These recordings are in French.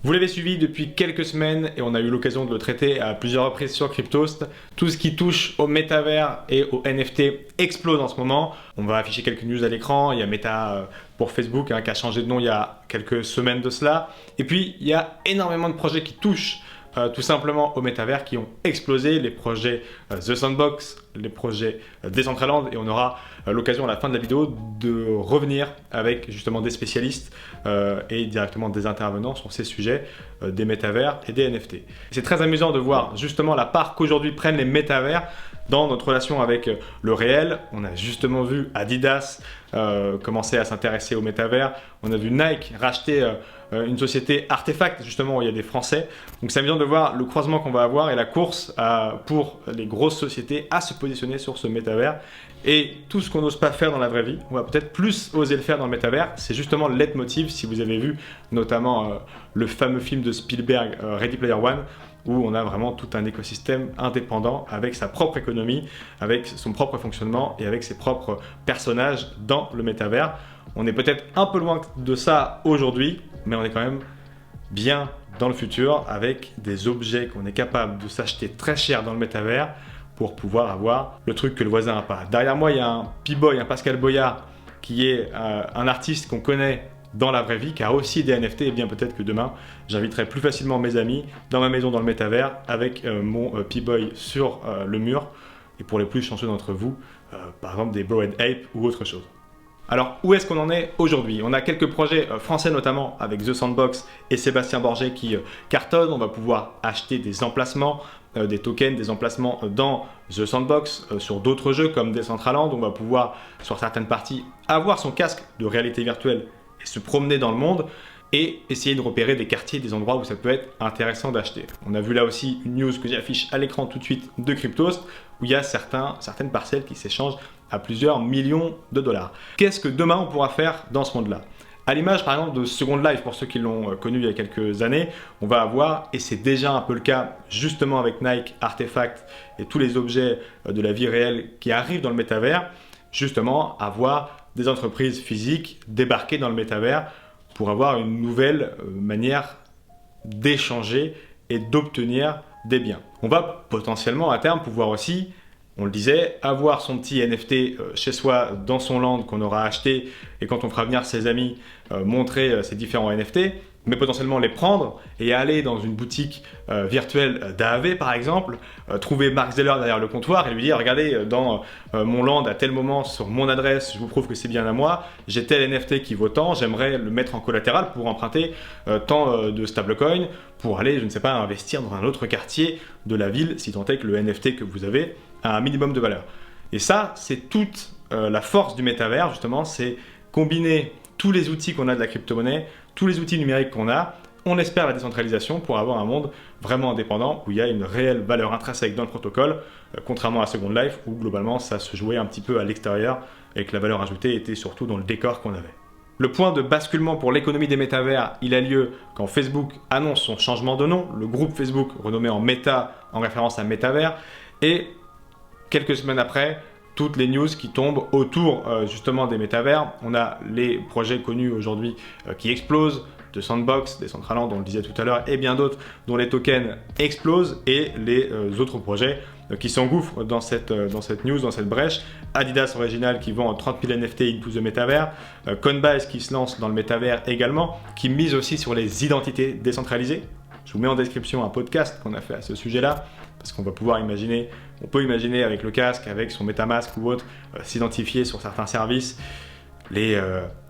Vous l'avez suivi depuis quelques semaines et on a eu l'occasion de le traiter à plusieurs reprises sur Cryptost. Tout ce qui touche au métavers et au NFT explose en ce moment. On va afficher quelques news à l'écran. Il y a Meta pour Facebook qui a changé de nom il y a quelques semaines de cela. Et puis il y a énormément de projets qui touchent tout simplement au métavers qui ont explosé, les projets The Sandbox, les projets Decentraland, et on aura l'occasion à la fin de la vidéo de revenir avec justement des spécialistes et directement des intervenants sur ces sujets des métavers et des NFT. C'est très amusant de voir justement la part qu'aujourd'hui prennent les métavers dans notre relation avec le réel. On a justement vu Adidas commencer à s'intéresser au métavers. On a vu Nike racheter une société Artefact, justement, où il y a des Français. Donc c'est amusant de voir le croisement qu'on va avoir et la course pour les grosses sociétés à se positionner sur ce métavers. Et tout ce qu'on n'ose pas faire dans la vraie vie, on va peut-être plus oser le faire dans le métavers. C'est justement le leitmotiv, si vous avez vu notamment le fameux film de Spielberg, Ready Player One, où on a vraiment tout un écosystème indépendant avec sa propre économie, avec son propre fonctionnement et avec ses propres personnages dans le métavers. On est peut-être un peu loin de ça aujourd'hui, mais on est quand même bien dans le futur avec des objets qu'on est capable de s'acheter très cher dans le métavers pour pouvoir avoir le truc que le voisin n'a pas. Derrière moi, il y a un P-Boy, un Pascal Boyard, qui est un artiste qu'on connaît dans la vraie vie, qui a aussi des NFT, et bien peut-être que demain, j'inviterai plus facilement mes amis dans ma maison dans le métavers avec mon P-Boy sur le mur, et pour les plus chanceux d'entre vous, par exemple des Bored Ape ou autre chose. Alors, où est-ce qu'on en est aujourd'hui? On a quelques projets français notamment avec The Sandbox et Sébastien Borget qui cartonnent. On va pouvoir acheter des emplacements, des tokens, des emplacements dans The Sandbox, sur d'autres jeux comme Decentraland. On va pouvoir, sur certaines parties, avoir son casque de réalité virtuelle et se promener dans le monde et essayer de repérer des quartiers, des endroits où ça peut être intéressant d'acheter. On a vu là aussi une news que j'affiche à l'écran tout de suite de Cryptost, où il y a certaines parcelles qui s'échangent à plusieurs millions de dollars. Qu'est-ce que demain on pourra faire dans ce monde-là? À l'image par exemple de Second Life, pour ceux qui l'ont connu il y a quelques années, on va avoir, et c'est déjà un peu le cas justement avec Nike, Artefact et tous les objets de la vie réelle qui arrivent dans le métavers, justement avoir des entreprises physiques débarquer dans le métavers pour avoir une nouvelle manière d'échanger et d'obtenir des biens. On va potentiellement à terme pouvoir aussi, on le disait, avoir son petit NFT chez soi dans son land qu'on aura acheté, et quand on fera venir ses amis montrer ces différents NFT, mais potentiellement les prendre et aller dans une boutique virtuelle d'AAV par exemple, trouver Mark Zeller derrière le comptoir et lui dire regardez dans mon land à tel moment sur mon adresse, je vous prouve que c'est bien à moi, j'ai tel NFT qui vaut tant, j'aimerais le mettre en collatéral pour emprunter tant de stablecoin pour aller, je ne sais pas, investir dans un autre quartier de la ville si tant est que le NFT que vous avez a un minimum de valeur. Et ça, c'est toute la force du métavers justement, c'est combiner tous les outils qu'on a de la crypto-monnaie, tous les outils numériques qu'on a, on espère la décentralisation pour avoir un monde vraiment indépendant où il y a une réelle valeur intrinsèque dans le protocole, contrairement à Second Life où globalement ça se jouait un petit peu à l'extérieur et que la valeur ajoutée était surtout dans le décor qu'on avait. Le point de basculement pour l'économie des métavers, il a lieu quand Facebook annonce son changement de nom, le groupe Facebook renommé en Meta en référence à métavers, et quelques semaines après, toutes les news qui tombent autour justement des métavers. On a les projets connus aujourd'hui qui explosent, de Sandbox, Decentraland, on le disait tout à l'heure, et bien d'autres dont les tokens explosent, et les autres projets qui s'engouffrent dans cette news, dans cette brèche. Adidas Original qui vend 30 000 NFT into the métavers, Coinbase qui se lance dans le métavers également, qui mise aussi sur les identités décentralisées. Je vous mets en description un podcast qu'on a fait à ce sujet-là, parce qu'on va pouvoir imaginer, on peut imaginer avec le casque, avec son MetaMask ou autre, s'identifier sur certains services, les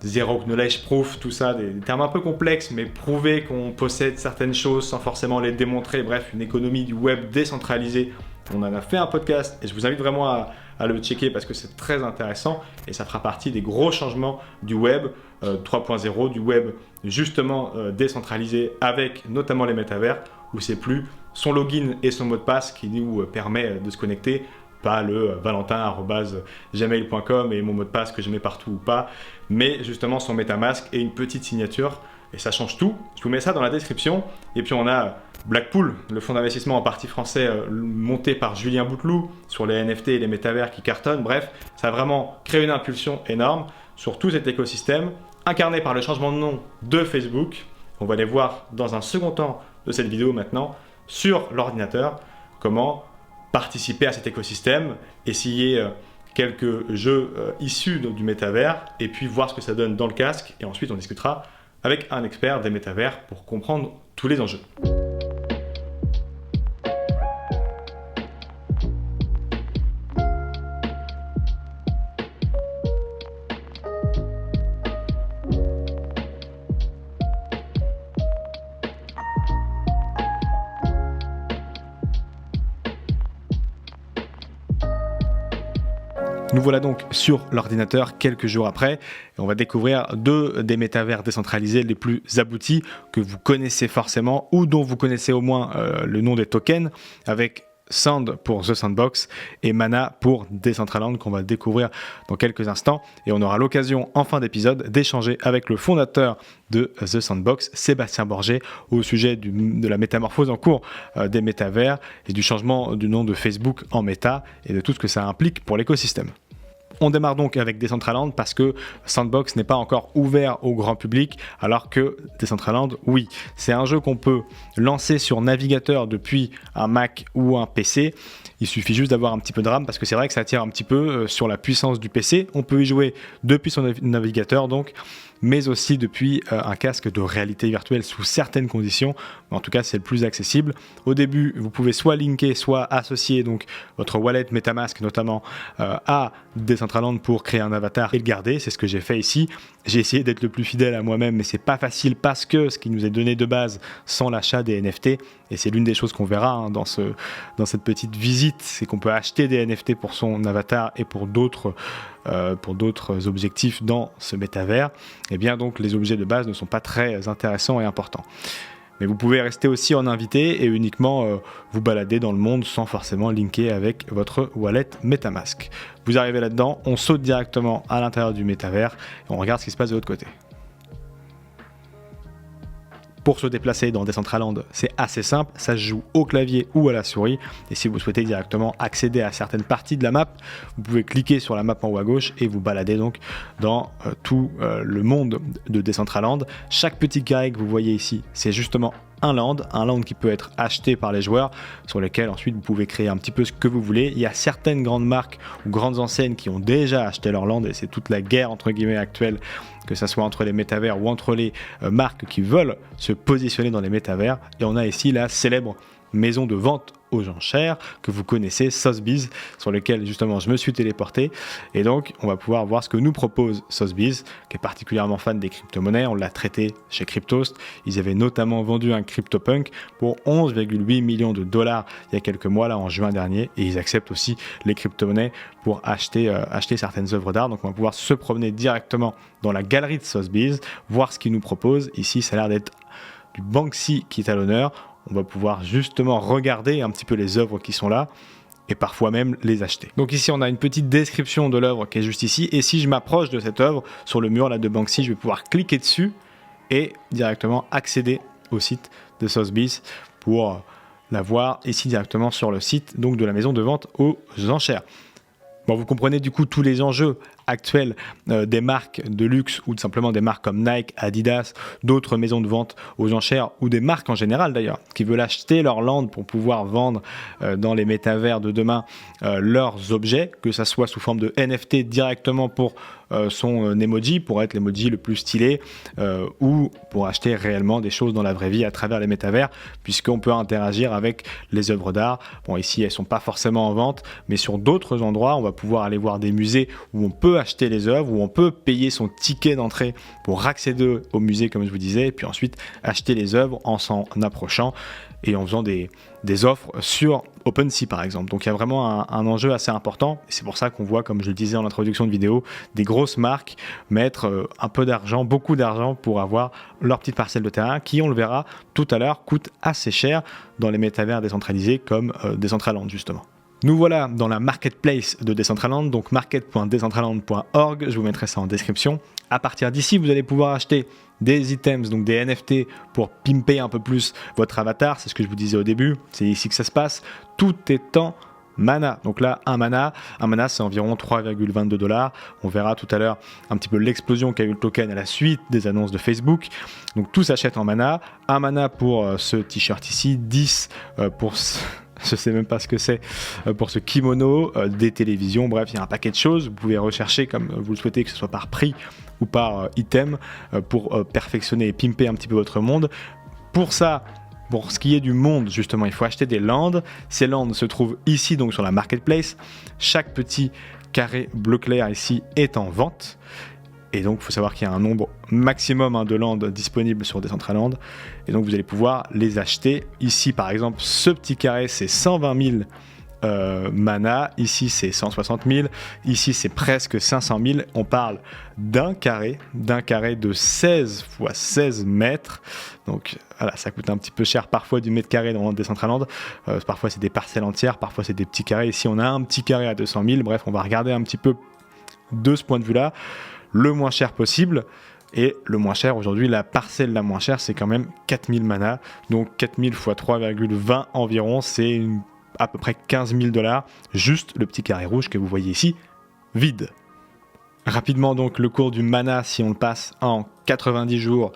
Zero Knowledge Proof, tout ça, des termes un peu complexes, mais prouver qu'on possède certaines choses sans forcément les démontrer, bref, une économie du web décentralisée. On en a fait un podcast et je vous invite vraiment à le checker parce que c'est très intéressant et ça fera partie des gros changements du web 3.0, du web justement décentralisé avec notamment les métavers où c'est plus son login et son mot de passe qui nous permet de se connecter, pas le valentin@gmail.com et mon mot de passe que je mets partout ou pas, mais justement son MetaMask et une petite signature et ça change tout. Je vous mets ça dans la description. Et puis on a Blackpool, le fonds d'investissement en partie français monté par Julien Bouteloup sur les NFT et les métavers qui cartonnent. Bref, ça a vraiment créé une impulsion énorme sur tout cet écosystème, incarné par le changement de nom de Facebook On va aller voir dans un second temps de cette vidéo maintenant sur l'ordinateur comment participer à cet écosystème, essayer quelques jeux issus du métavers et puis voir ce que ça donne dans le casque. Et ensuite, on discutera avec un expert des métavers pour comprendre tous les enjeux. Nous voilà donc sur l'ordinateur quelques jours après et on va découvrir deux des métavers décentralisés les plus aboutis que vous connaissez forcément ou dont vous connaissez au moins le nom des tokens, avec Sand pour The Sandbox et Mana pour Decentraland qu'on va découvrir dans quelques instants. Et on aura l'occasion en fin d'épisode d'échanger avec le fondateur de The Sandbox, Sébastien Borget, au sujet de la métamorphose en cours des métavers et du changement du nom de Facebook en Meta et de tout ce que ça implique pour l'écosystème. On démarre donc avec Decentraland parce que Sandbox n'est pas encore ouvert au grand public, alors que Decentraland, oui. C'est un jeu qu'on peut lancer sur navigateur depuis un Mac ou un PC. Il suffit juste d'avoir un petit peu de RAM parce que c'est vrai que ça tire un petit peu sur la puissance du PC. On peut y jouer depuis son navigateur donc, mais aussi depuis un casque de réalité virtuelle sous certaines conditions. En tout cas, c'est le plus accessible. Au début, vous pouvez soit linker, soit associer donc votre wallet MetaMask notamment à Decentraland pour créer un avatar et le garder. C'est ce que j'ai fait ici. J'ai essayé d'être le plus fidèle à moi-même, mais c'est pas facile parce que ce qui nous est donné de base sans l'achat des NFT, et c'est l'une des choses qu'on verra dans cette petite visite, c'est qu'on peut acheter des NFT pour son avatar et pour d'autres objectifs dans ce métavers. Et bien donc les objets de base ne sont pas très intéressants et importants. Mais vous pouvez rester aussi en invité et uniquement vous balader dans le monde sans forcément linker avec votre wallet MetaMask. Vous arrivez là-dedans, on saute directement à l'intérieur du métavers et on regarde ce qui se passe de l'autre côté. Pour se déplacer dans Decentraland, c'est assez simple, ça se joue au clavier ou à la souris. Et si vous souhaitez directement accéder à certaines parties de la map, vous pouvez cliquer sur la map en haut à gauche et vous balader donc dans tout le monde de Decentraland. Chaque petit carré que vous voyez ici, c'est justement un land qui peut être acheté par les joueurs, sur lequel ensuite vous pouvez créer un petit peu ce que vous voulez. Il y a certaines grandes marques ou grandes enseignes qui ont déjà acheté leur land et c'est toute la guerre entre guillemets actuelle, que ce soit entre les métavers ou entre les marques qui veulent se positionner dans les métavers. Et on a ici la célèbre maison de vente aux enchères que vous connaissez, Sotheby's, sur lequel justement je me suis téléporté. Et donc on va pouvoir voir ce que nous propose Sotheby's, qui est particulièrement fan des crypto-monnaies. On l'a traité chez Cryptost. Ils avaient notamment vendu un CryptoPunk pour 11,8 millions de dollars il y a quelques mois, là en juin dernier. Et ils acceptent aussi les crypto-monnaies pour acheter certaines œuvres d'art. Donc on va pouvoir se promener directement dans la galerie de Sotheby's, voir ce qu'ils nous proposent. Ici, ça a l'air d'être du Banksy qui est à l'honneur. On va pouvoir justement regarder un petit peu les œuvres qui sont là et parfois même les acheter. Donc ici on a une petite description de l'œuvre qui est juste ici, et si je m'approche de cette œuvre sur le mur là de Banksy, je vais pouvoir cliquer dessus et directement accéder au site de Sotheby's pour la voir ici directement sur le site donc de la maison de vente aux enchères. Bon, vous comprenez du coup tous les enjeux actuels des marques de luxe ou tout simplement des marques comme Nike, Adidas, d'autres maisons de vente aux enchères ou des marques en général d'ailleurs qui veulent acheter leur land pour pouvoir vendre dans les métavers de demain leurs objets, que ça soit sous forme de NFT directement pour son emoji, pour être l'emoji le plus stylé ou pour acheter réellement des choses dans la vraie vie à travers les métavers, puisqu'on peut interagir avec les œuvres d'art. Bon, ici elles sont pas forcément en vente, mais sur d'autres endroits on va pouvoir aller voir des musées où on peut acheter les œuvres, où on peut payer son ticket d'entrée pour accéder au musée comme je vous disais, et puis ensuite acheter les œuvres en s'en approchant et en faisant des offres sur OpenSea par exemple. Donc il y a vraiment un enjeu assez important, et c'est pour ça qu'on voit, comme je le disais en introduction de vidéo, des grosses marques mettre un peu d'argent, beaucoup d'argent pour avoir leur petite parcelle de terrain qui, on le verra tout à l'heure, coûte assez cher dans les métavers décentralisés comme Decentraland justement. Nous voilà dans la marketplace de Decentraland, donc market.decentraland.org, je vous mettrai ça en description. À partir d'ici, vous allez pouvoir acheter des items, donc des NFT pour pimper un peu plus votre avatar, c'est ce que je vous disais au début, c'est ici que ça se passe, tout étant mana. Donc là, un mana c'est environ 3,22$. On verra tout à l'heure un petit peu l'explosion qu'a eu le token à la suite des annonces de Facebook. Donc tout s'achète en mana. Un mana pour ce t-shirt ici, 10 pour je sais même pas ce que c'est pour ce kimono, des télévisions, bref, il y a un paquet de choses. Vous pouvez rechercher comme vous le souhaitez, que ce soit par prix ou par item, pour perfectionner et pimper un petit peu votre monde. Pour ça, pour ce qui est du monde, justement, il faut acheter des lands. Ces lands se trouvent ici, donc sur la marketplace. Chaque petit carré bleu clair ici est en vente. Et donc, il faut savoir qu'il y a un nombre maximum de lands disponibles sur Decentraland. Et donc, vous allez pouvoir les acheter. Ici, par exemple, ce petit carré, c'est 120 000 mana. Ici, c'est 160 000. Ici, c'est presque 500 000. On parle d'un carré de 16 x 16 mètres. Donc, voilà, ça coûte un petit peu cher parfois du mètre carré dans Decentraland. Parfois, c'est des parcelles entières. Parfois, c'est des petits carrés. Ici, on a un petit carré à 200 000. Bref, on va regarder un petit peu de ce point de vue-là. Le moins cher possible, et le moins cher aujourd'hui, la parcelle la moins chère, c'est quand même 4000 mana, donc 4000 x 3,20 environ, c'est à peu près $15 000, juste le petit carré rouge que vous voyez ici, vide. Rapidement donc le cours du mana, si on le passe en 90 jours,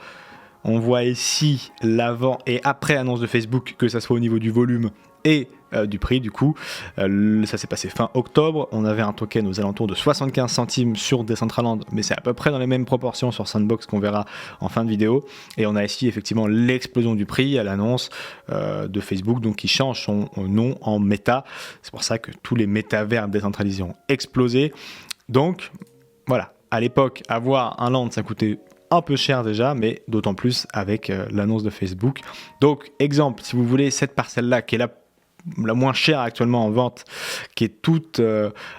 on voit ici l'avant et après annonce de Facebook, que ça soit au niveau du volume et du prix du coup. Ça s'est passé fin octobre, on avait un token aux alentours de 75 centimes sur Decentraland, mais c'est à peu près dans les mêmes proportions sur Sandbox qu'on verra en fin de vidéo, et on a ici effectivement l'explosion du prix à l'annonce de Facebook, donc qui change son nom en méta. C'est pour ça que tous les métavers décentralisés ont explosé. Donc voilà, à l'époque avoir un land ça coûtait un peu cher déjà, mais d'autant plus avec l'annonce de Facebook. Donc exemple, si vous voulez cette parcelle là qui est la moins chère actuellement en vente, qui est toute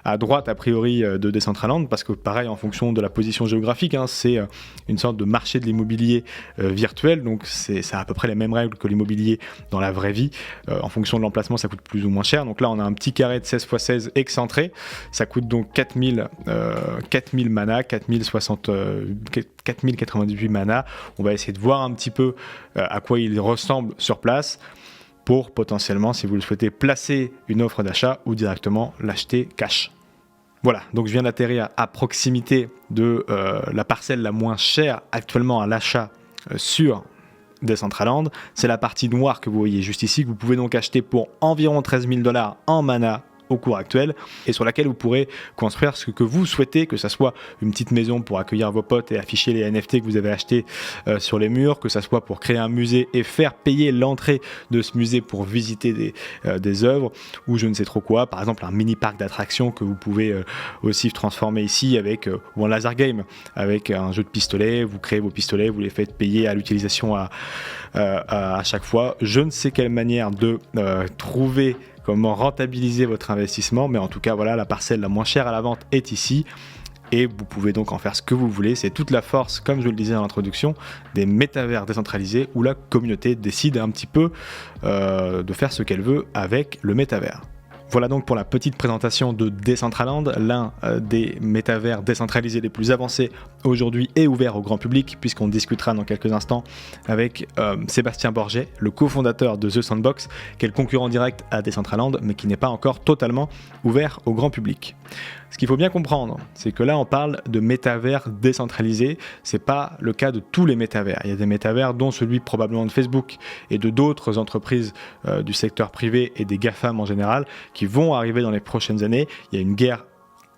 à droite a priori de Decentraland, parce que pareil en fonction de la position géographique, c'est une sorte de marché de l'immobilier virtuel, donc c'est à peu près les mêmes règles que l'immobilier dans la vraie vie. En fonction de l'emplacement ça coûte plus ou moins cher. Donc là on a un petit carré de 16 x 16 excentré, ça coûte donc 4000 mana, 4098 mana. On va essayer de voir un petit peu à quoi il ressemble sur place, pour potentiellement, si vous le souhaitez, placer une offre d'achat ou directement l'acheter cash. Voilà, donc je viens d'atterrir à proximité de la parcelle la moins chère actuellement à l'achat sur Decentraland. C'est la partie noire que vous voyez juste ici, que vous pouvez donc acheter pour environ $13 000 en mana au cours actuel, et sur laquelle vous pourrez construire ce que vous souhaitez, que ça soit une petite maison pour accueillir vos potes et afficher les NFT que vous avez achetés sur les murs, que ça soit pour créer un musée et faire payer l'entrée de ce musée pour visiter des œuvres, ou je ne sais trop quoi, par exemple un mini parc d'attractions que vous pouvez aussi transformer ici avec, ou un laser game, avec un jeu de pistolets, vous créez vos pistolets, vous les faites payer à l'utilisation à chaque fois. Je ne sais quelle manière de trouver comment rentabiliser votre investissement, mais en tout cas voilà, la parcelle la moins chère à la vente est ici, et vous pouvez donc en faire ce que vous voulez. C'est toute la force, comme je le disais dans l'introduction, des métavers décentralisés, où la communauté décide un petit peu de faire ce qu'elle veut avec le métavers. Voilà donc pour la petite présentation de Decentraland, l'un des métavers décentralisés les plus avancés aujourd'hui et ouvert au grand public, puisqu'on discutera dans quelques instants avec Sébastien Borget, le cofondateur de The Sandbox, qui est le concurrent direct à Decentraland, mais qui n'est pas encore totalement ouvert au grand public. Ce qu'il faut bien comprendre, c'est que là on parle de métavers décentralisés, c'est pas le cas de tous les métavers. Il y a des métavers, dont celui probablement de Facebook et de d'autres entreprises du secteur privé et des GAFAM en général, qui vont arriver dans les prochaines années. Il y a une guerre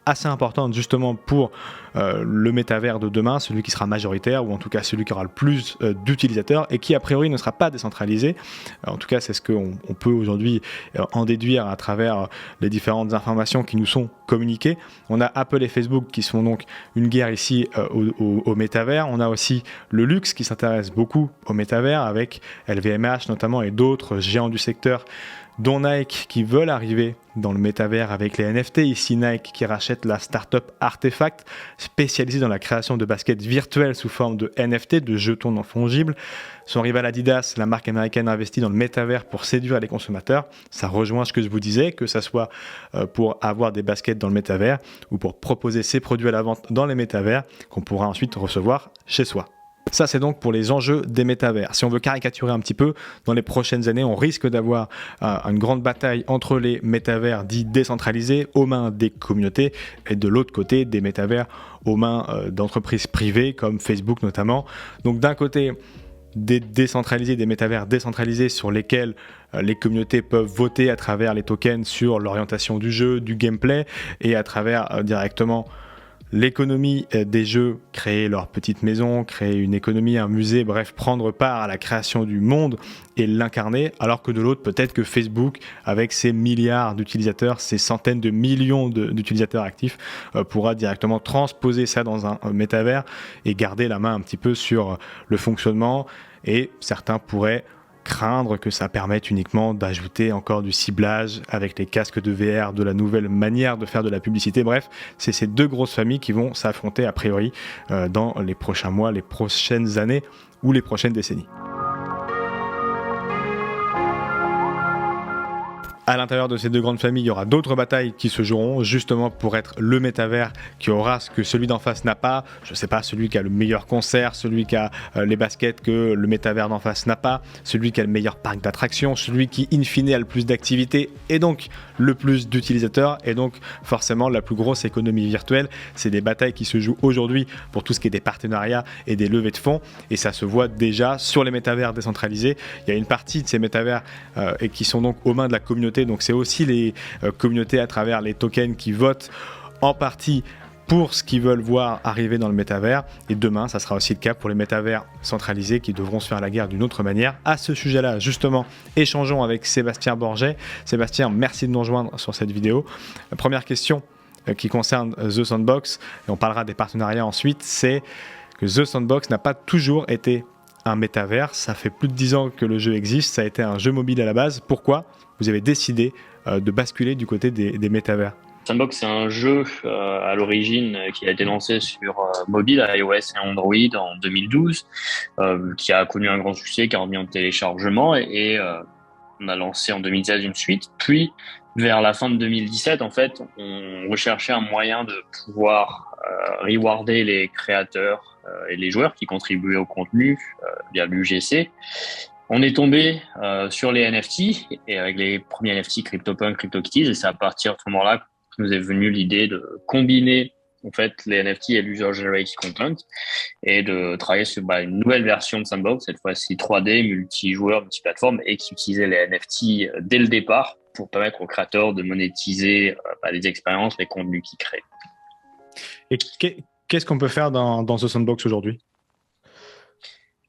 assez importante justement pour le métavers de demain, celui qui sera majoritaire, ou en tout cas celui qui aura le plus d'utilisateurs et qui a priori ne sera pas décentralisé. En tout cas c'est ce qu'on peut aujourd'hui en déduire à travers les différentes informations qui nous sont communiquées. On a Apple et Facebook qui sont donc une guerre ici au métavers. On a aussi le luxe qui s'intéresse beaucoup au métavers avec LVMH notamment et d'autres géants du secteur, dont Nike, qui veulent arriver dans le métavers avec les NFT. Ici Nike qui rachète la startup Artefact, spécialisée dans la création de baskets virtuelles sous forme de NFT, de jetons non fongibles. Son rival Adidas, la marque américaine, investit dans le métavers pour séduire les consommateurs. Ça rejoint ce que je vous disais, que ça soit pour avoir des baskets dans le métavers ou pour proposer ses produits à la vente dans les métavers qu'on pourra ensuite recevoir chez soi. Ça, c'est donc pour les enjeux des métavers. Si on veut caricaturer un petit peu, dans les prochaines années, on risque d'avoir une grande bataille entre les métavers dits décentralisés aux mains des communautés et de l'autre côté, des métavers aux mains d'entreprises privées comme Facebook notamment. Donc d'un côté, des métavers décentralisés sur lesquels les communautés peuvent voter à travers les tokens sur l'orientation du jeu, du gameplay et à travers directement l'économie des jeux, créer leur petite maison, créer une économie, un musée, bref, prendre part à la création du monde et l'incarner, alors que de l'autre, peut-être que Facebook, avec ses milliards d'utilisateurs, ses centaines de millions d'utilisateurs actifs, pourra directement transposer ça dans un métavers et garder la main un petit peu sur le fonctionnement. Et certains pourraient craindre que ça permette uniquement d'ajouter encore du ciblage avec les casques de VR, de la nouvelle manière de faire de la publicité. Bref, c'est ces deux grosses familles qui vont s'affronter a priori dans les prochains mois, les prochaines années ou les prochaines décennies. À l'intérieur de ces deux grandes familles, il y aura d'autres batailles qui se joueront justement pour être le métavers qui aura ce que celui d'en face n'a pas. Je sais pas, celui qui a le meilleur concert, celui qui a les baskets que le métavers d'en face n'a pas, celui qui a le meilleur parc d'attractions, celui qui in fine a le plus d'activités et donc le plus d'utilisateurs et donc forcément la plus grosse économie virtuelle. C'est des batailles qui se jouent aujourd'hui pour tout ce qui est des partenariats et des levées de fonds et ça se voit déjà sur les métavers décentralisés. Il y a une partie de ces métavers et qui sont donc aux mains de la communauté. Donc c'est aussi les communautés à travers les tokens qui votent en partie pour ce qu'ils veulent voir arriver dans le métavers. Et demain, ça sera aussi le cas pour les métavers centralisés qui devront se faire la guerre d'une autre manière. À ce sujet-là, justement, échangeons avec Sébastien Borget. Sébastien, merci de nous rejoindre sur cette vidéo. La première question qui concerne The Sandbox, et on parlera des partenariats ensuite, c'est que The Sandbox n'a pas toujours été un métavers. Ça fait plus de 10 ans que le jeu existe, ça a été un jeu mobile à la base. Pourquoi vous avez décidé de basculer du côté des métavers? Sandbox, c'est un jeu à l'origine qui a été lancé sur mobile, iOS et Android en 2012, qui a connu un grand succès, qui a remis en téléchargement et on a lancé en 2016 une suite. Puis, vers la fin de 2017, en fait, on recherchait un moyen de pouvoir rewarder les créateurs et les joueurs qui contribuaient au contenu via l'UGC. On est tombé sur les NFT et avec les premiers NFT CryptoPunk, CryptoKitties, et c'est à partir de ce moment-là que nous est venue l'idée de combiner en fait les NFT et l'user generated content et de travailler sur une nouvelle version de Sandbox, cette fois-ci 3D, multijoueur, multiplateforme et qui utilisait les NFT dès le départ pour permettre aux créateurs de monétiser les expériences, les contenus qu'ils créent. Et qu'est-ce qu'on peut faire dans The Sandbox aujourd'hui?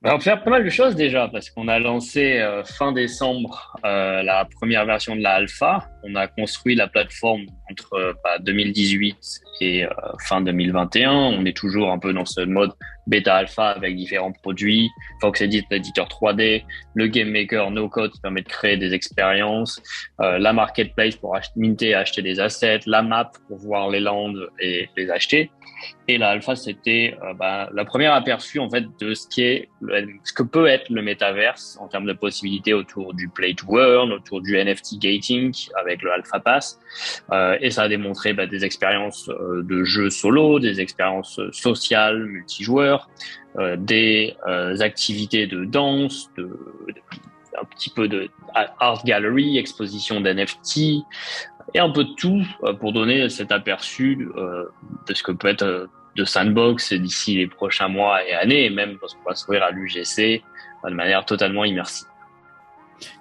On peut faire pas mal de choses déjà parce qu'on a lancé fin décembre la première version de la alpha. On a construit la plateforme entre 2018 et fin 2021. On est toujours un peu dans ce mode bêta alpha avec différents produits. FoxEdit, l'éditeur 3D, le Game Maker No Code qui permet de créer des expériences, la marketplace pour minter et acheter des assets, la map pour voir les landes et les acheter. Et la alpha, c'était la première aperçu en fait de ce que peut être le métaverse en termes de possibilités autour du play to earn, autour du NFT gating avec le Alpha Pass. Et ça a démontré des expériences de jeux solo, des expériences sociales multijoueurs, des activités de danse, un petit peu de art gallery, exposition d'NFT et un peu de tout pour donner cet aperçu de ce que peut être de Sandbox d'ici les prochains mois et années, et même parce qu'on va s'ouvrir à l'UGC de manière totalement immersive.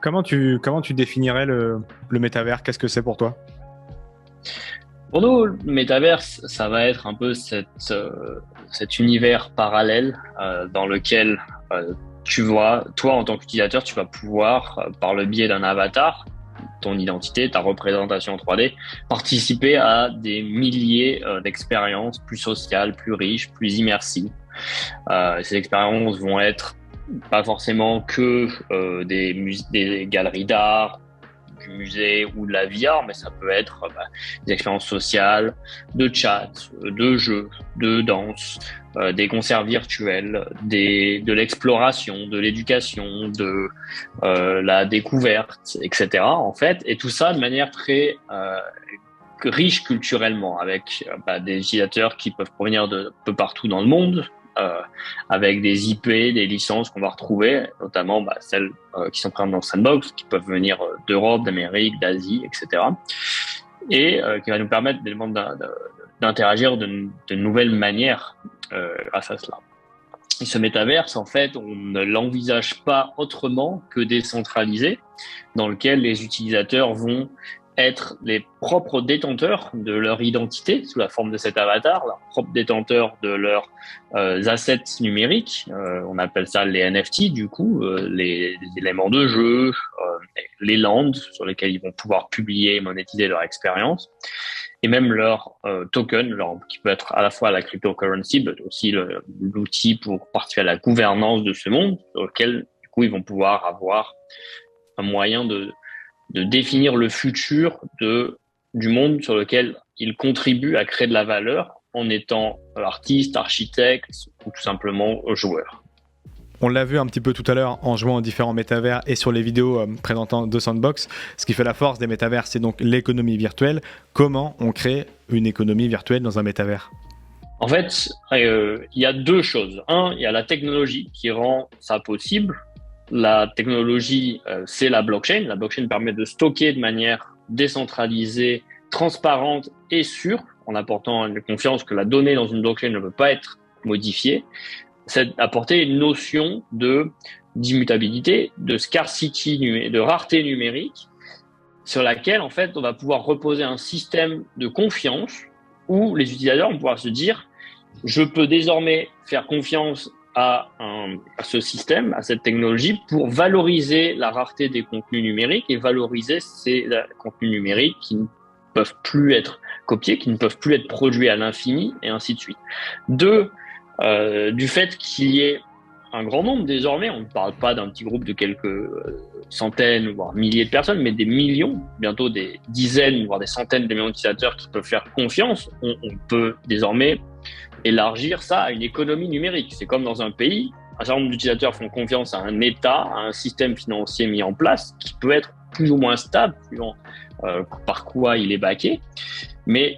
Comment tu définirais le métavers? Qu'est-ce que c'est pour toi? Pour nous, le métaverse, ça va être un peu cet univers parallèle dans lequel tu vois, toi en tant qu'utilisateur, tu vas pouvoir, par le biais d'un avatar, ton identité, ta représentation 3D, participer à des milliers d'expériences plus sociales, plus riches, plus immersives. Ces expériences vont être pas forcément que des galeries d'art, du musée ou de la VR, mais ça peut être des expériences sociales, de chat, de jeux, de danse, des concerts virtuels, de l'exploration, de l'éducation, de la découverte, etc. en fait, et tout ça de manière très riche culturellement, avec des utilisateurs qui peuvent provenir de peu partout dans le monde, avec des IP, des licences qu'on va retrouver, notamment celles qui sont présentes dans Sandbox, qui peuvent venir d'Europe, d'Amérique, d'Asie, etc. Et qui va nous permettre d'interagir de nouvelles manières grâce à cela. Et ce métaverse, en fait, on ne l'envisage pas autrement que décentralisé, dans lequel les utilisateurs vont être les propres détenteurs de leur identité sous la forme de cet avatar, leurs propres détenteurs de leurs assets numériques. On appelle ça les NFT, du coup, les éléments de jeu, les lands sur lesquels ils vont pouvoir publier et monétiser leur expérience, et même leur token, qui peut être à la fois la cryptocurrency, mais aussi l'outil pour participer à la gouvernance de ce monde, sur lequel, du coup, ils vont pouvoir avoir un moyen de définir le futur du monde sur lequel ils contribuent à créer de la valeur en étant artistes, architectes ou tout simplement joueurs. On l'a vu un petit peu tout à l'heure en jouant aux différents métavers et sur les vidéos présentant de Sandbox. Ce qui fait la force des métavers, c'est donc l'économie virtuelle. Comment on crée une économie virtuelle dans un métavers ? En fait, il y a deux choses. Un, il y a la technologie qui rend ça possible. La technologie, c'est la blockchain. La blockchain permet de stocker de manière décentralisée, transparente et sûre, en apportant une confiance que la donnée dans une blockchain ne peut pas être modifiée. C'est apporter une notion d'immutabilité, de scarcity, de rareté numérique, sur laquelle, en fait, on va pouvoir reposer un système de confiance où les utilisateurs vont pouvoir se dire « Je peux désormais faire confiance à ce système, à cette technologie, pour valoriser la rareté des contenus numériques et valoriser ces contenus numériques qui ne peuvent plus être copiés, qui ne peuvent plus être produits à l'infini, et ainsi de suite. » Deux, du fait qu'il y ait un grand nombre désormais, on ne parle pas d'un petit groupe de quelques centaines, voire milliers de personnes, mais des millions, bientôt des dizaines, voire des centaines de millions d'utilisateurs qui peuvent faire confiance, on peut désormais élargir ça à une économie numérique. C'est comme dans un pays, un certain nombre d'utilisateurs font confiance à un État, à un système financier mis en place qui peut être plus ou moins stable, suivant par quoi il est backé. Mais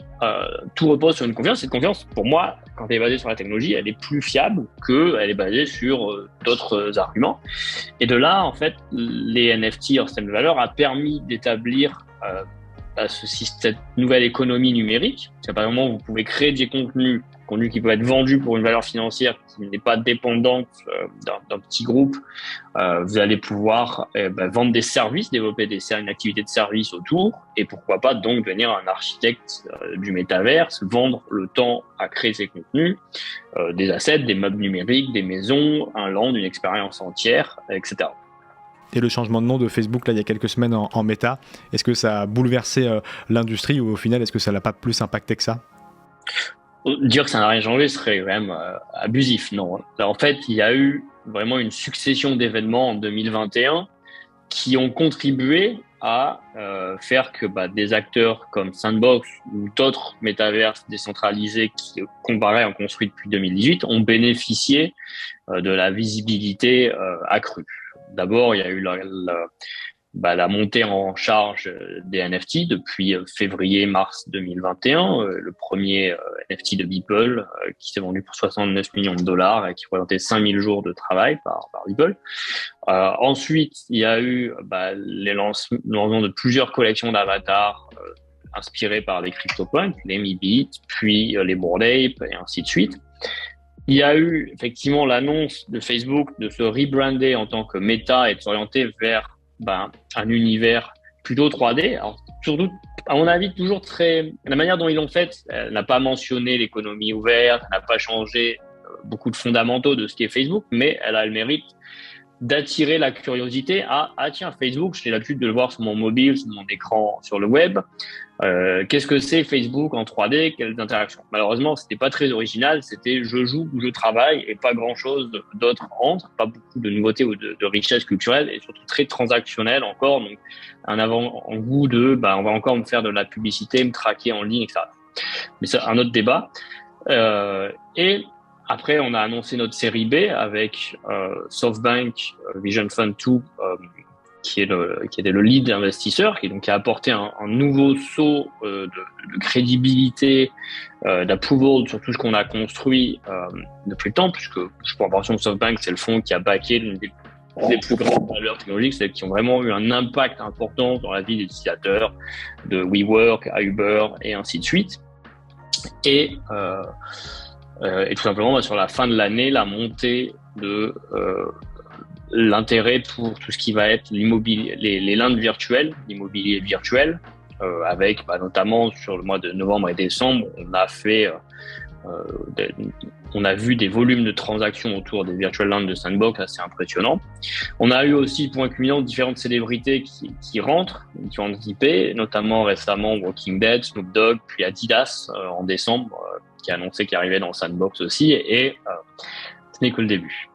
tout repose sur une confiance. Cette confiance, pour moi, quand elle est basée sur la technologie, elle est plus fiable qu'elle est basée sur d'autres arguments. Et de là, en fait, les NFT, leur système de valeur, a permis d'établir cette nouvelle économie numérique. C'est par exemple, vous pouvez créer des contenus qui peuvent être vendus pour une valeur financière qui n'est pas dépendante d'un petit groupe. Vous allez pouvoir vendre des services, développer une activité de service autour, et pourquoi pas donc devenir un architecte du métaverse, vendre le temps à créer ces contenus, des assets, des meubles numériques, des maisons, un land, une expérience entière, etc. Et le changement de nom de Facebook, là, il y a quelques semaines en méta, est-ce que ça a bouleversé l'industrie, ou au final, est-ce que ça l'a pas plus impacté que ça ? Dire que ça n'a rien changé serait quand même abusif, non. En fait, il y a eu vraiment une succession d'événements en 2021 qui ont contribué à faire que des acteurs comme Sandbox ou d'autres métaverses décentralisés qu'on ont construit depuis 2018 ont bénéficié de la visibilité accrue. D'abord, il y a eu la montée en charge des NFT depuis février-mars 2021. Le premier NFT de Beeple qui s'est vendu pour 69 millions de dollars et qui représentait 5000 jours de travail par Beeple. Ensuite, il y a eu les lancements de plusieurs collections d'avatars inspirés par les CryptoPunks, les MeBeat, puis les Bored Ape et ainsi de suite. Il y a eu effectivement l'annonce de Facebook de se rebrander en tant que Meta et de s'orienter vers un univers plutôt 3D. Alors, surtout, à mon avis, toujours la manière dont ils l'ont fait, elle n'a pas mentionné l'économie ouverte, elle n'a pas changé beaucoup de fondamentaux de ce qu'est Facebook, mais elle a le mérite d'attirer la curiosité tiens, Facebook, j'ai l'habitude de le voir sur mon mobile, sur mon écran, sur le web. Qu'est-ce que c'est Facebook en 3D? Quelles interactions? Malheureusement, c'était pas très original. C'était je joue ou je travaille et pas grand chose d'autre entre. Pas beaucoup de nouveautés ou de richesses culturelles et surtout très transactionnel encore. Donc, un avant-goût on va encore me faire de la publicité, me traquer en ligne, etc. Mais c'est un autre débat. Et après, on a annoncé notre série B avec SoftBank Vision Fund 2 qui était le lead investisseur, qui donc a apporté un nouveau saut de crédibilité, d'approval sur tout ce qu'on a construit depuis le temps, puisque je prends par exemple SoftBank, c'est le fonds qui a backé l'une des plus grandes valeurs technologiques, celles qui ont vraiment eu un impact important dans la vie des utilisateurs de WeWork à Uber et ainsi de suite. Et tout simplement, sur la fin de l'année, la montée de l'intérêt pour tout ce qui va être l'immobilier, les landes virtuelles, l'immobilier virtuel, avec notamment sur le mois de novembre et décembre, on a vu des volumes de transactions autour des virtual lands de Sandbox assez impressionnants. On a eu aussi, pour un culminant, différentes célébrités qui rentrent, qui ont anticipé, notamment récemment Walking Dead, Snoop Dogg, puis Adidas en décembre, qui a annoncé qu'il arrivait dans Sandbox aussi, et ce n'est que le début.